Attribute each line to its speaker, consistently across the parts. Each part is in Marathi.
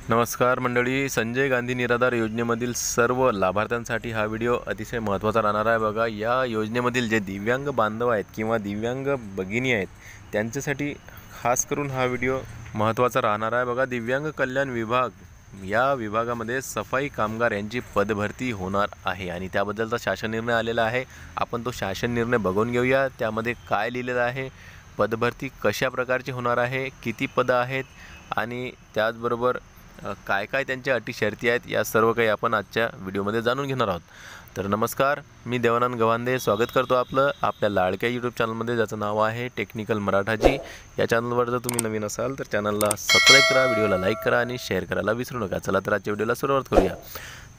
Speaker 1: नमस्कार मंडळी, संजय गांधी निराधार योजनेमधील सर्व लाभार्थ्यांसाठी हा व्हिडिओ अतिशय महत्त्वाचा राहणार आहे। बघा, या योजनेमधील जे दिव्यांग बांधव आहेत किंवा दिव्यांग भगिनी आहेत त्यांच्यासाठी खास करून हा व्हिडिओ महत्त्वाचा राहणार आहे। बघा, दिव्यांग कल्याण विभाग या विभागामध्ये सफाई कामगार यांची पदभरती होणार आहे आणि त्याबद्दलचा शासन निर्णय आलेला आहे। आपण तो शासन निर्णय बघून घेऊया। त्यामध्ये काय लिहिलेलं आहे, पदभरती कशा प्रकारची होणार आहे, किती पदं आहेत आणि त्याचबरोबर काय काय त्यांच्या अटी शर्ती आहेत, या सर्व काही आपण आजच्या व्हिडिओमध्ये जाणून घेणार आहोत। तर नमस्कार, मी देवानंद गवांदे स्वागत करतो आपलं आपल्या लाडक्या यूट्यूब चॅनलमध्ये, ज्याचं नाव आहे टेक्निकल मराठाजी। या चॅनलवर जर तुम्ही नवीन असाल तर चॅनलला सबस्क्राईब करा, व्हिडिओला लाईक करा आणि शेअर करायला विसरू नका। चला तर आजच्या व्हिडिओला सुरुवात करूया।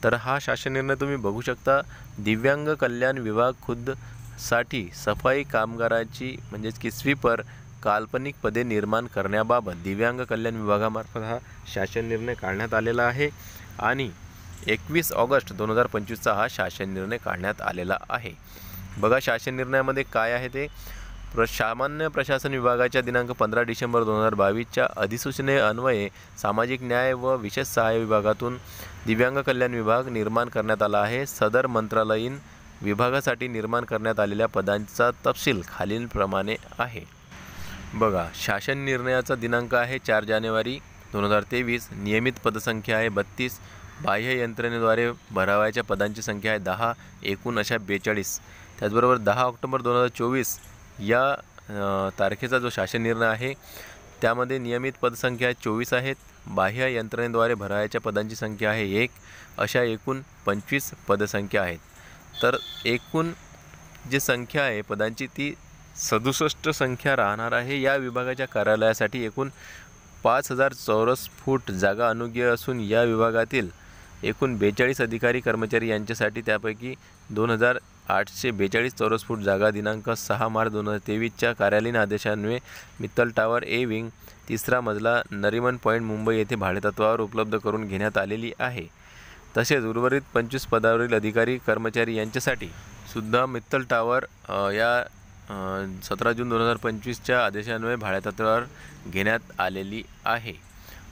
Speaker 1: तर हा शासन निर्णय तुम्ही बघू शकता। दिव्यांग कल्याण विभाग खुद साठी सफाई कामगाराची म्हणजेच की स्वीपर काल्पनिक पदे निर्माण करण्याबाबत दिव्यांग कल्याण विभागामार्फत हा शासन निर्णय काढण्यात आलेला आहे आणि 21 ऑगस्ट 2025 हा शासन निर्णय काढण्यात आलेला आहे। बघा, शासन निर्णयामध्ये काय आहे ते, सामान्य प्रशासन विभागाच्या दिनांक 15 डिसेंबर 2022च्या अधिसूचनेअन्वये सामाजिक न्याय व विशेष सहाय्य विभागातून दिव्यांग कल्याण विभाग निर्माण करण्यात आला आहे। सदर मंत्रालयीन विभागासाठी निर्माण करण्यात आलेल्या पदांचा तपशील खालीलप्रमाणे आहे। बघा, शासन निर्णयाचा दिनांक आहे 4 जानेवारी 2023। नियमित पदसंख्या आहे 32। बाह्य यंत्रणेद्वारे भरावयाच्या पदांची संख्या आहे 10, एकूण अशा 42। त्याचबरोबर 10 ऑक्टोबर 2024 या तारखेचा जो शासन निर्णय आहे त्यामध्ये नियमित पदसंख्या 24 आहेत। बाह्य यंत्रणेद्वारे भरावयाच्या पदांची संख्या आहे 1, अशा एकूण 25 पदसंख्या आहेत। तर एकूण जी संख्या आहे पदांची ती 67 संख्या राहणार आहे। या विभागाच्या कार्यालयासाठी एकूण 5000 चौरस फूट जागा अनुज्ञेय असून या विभागातील एकूण 42 अधिकारी कर्मचारी यांच्यासाठी त्यापैकी 2842 चौरस फूट जागा दिनांक 6 मार्च 2023च्या कार्यालयीन आदेशान्वये मित्तल टावर ए विंग 3रा मजला नरिमन पॉईंट मुंबई येथे भाडेतत्त्वावर उपलब्ध करून घेण्यात आलेली आहे। तसेच उर्वरित 25 पदावरील अधिकारी कर्मचारी यांच्यासाठी सुद्धा मित्तल टावर या 17 जून 2025च्या आदेशान्वये भाडेतत्त्वावर घेण्यात आलेली आहे।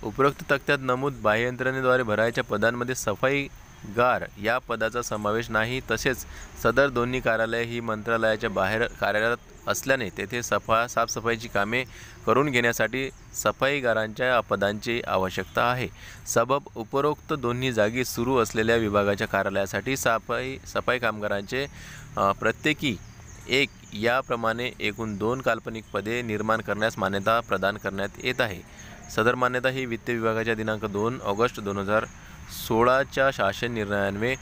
Speaker 1: उपरोक्त तक्त्यात नमूद बाह्य यंत्रणेद्वारे भरायच्या पदांमध्ये सफाईगार या पदाचा समावेश नाही। तसेच सदर दोन्ही कार्यालये ही मंत्रालयाच्या बाहेर कार्यरत असल्याने तेथे साफसफाईची कामे करून घेण्यासाठी सफाईगारांच्या पदांची आवश्यकता आहे। सबब उपरोक्त दोन्ही जागी सुरू असलेल्या विभागाच्या कार्यालयासाठी सफाई कामगारांचे प्रत्येकी 1 याप्रमाणे एकूण 2 काल्पनिक पदे निर्माण करण्यास मान्यता प्रदान करण्यात येत आहे। सदर मान्यता ही वित्त विभागाच्या दिनांक 2 ऑगस्ट 2016च्या शासन निर्णयान्वये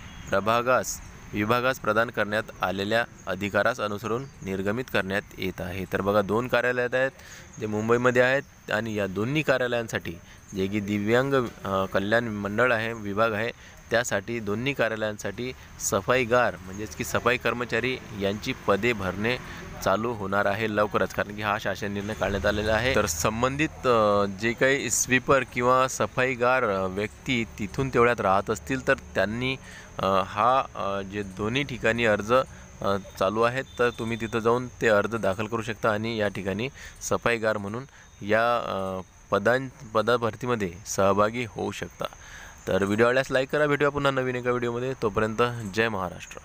Speaker 1: विभागास प्रदान करण्यात आलेल्या अधिकारास अनुसरून निर्गमित करण्यात येत आहे। तर बघा, 2 कार्यालयात आहेत जे मुंबईमध्ये आहेत आणि या दोन्ही कार्यालयांसाठी जे की दिव्यांग कल्याण मंडळ आहे, विभाग आहे, त्यासाठी दोन्ही कार्यालयांसाठी सफाईगार म्हणजेच की सफाई कर्मचारी यांची पदे भरणे चालू होणार आहे लवकरच, कारण की हा शासन निर्णय काढण्यात आलेला आहे। तर संबंधित जे काही स्वीपर किंवा सफाईगार व्यक्ती तिथून तेवढ्यात राहत असतील तर त्यांनी जे दोन्ही ठिकाणी अर्ज चालू आहेत तर तुम्ही तिथं जाऊन ते अर्ज दाखल करू शकता आणि या ठिकाणी सफाईगार म्हणून या पदभरतीमध्ये सहभागी होऊ शकता। तर व्हिडिओ आवडल्यास लाईक करा। भेटूया पुन्हा नवीन एका व्हिडिओमध्ये, तोपर्यंत जय महाराष्ट्र।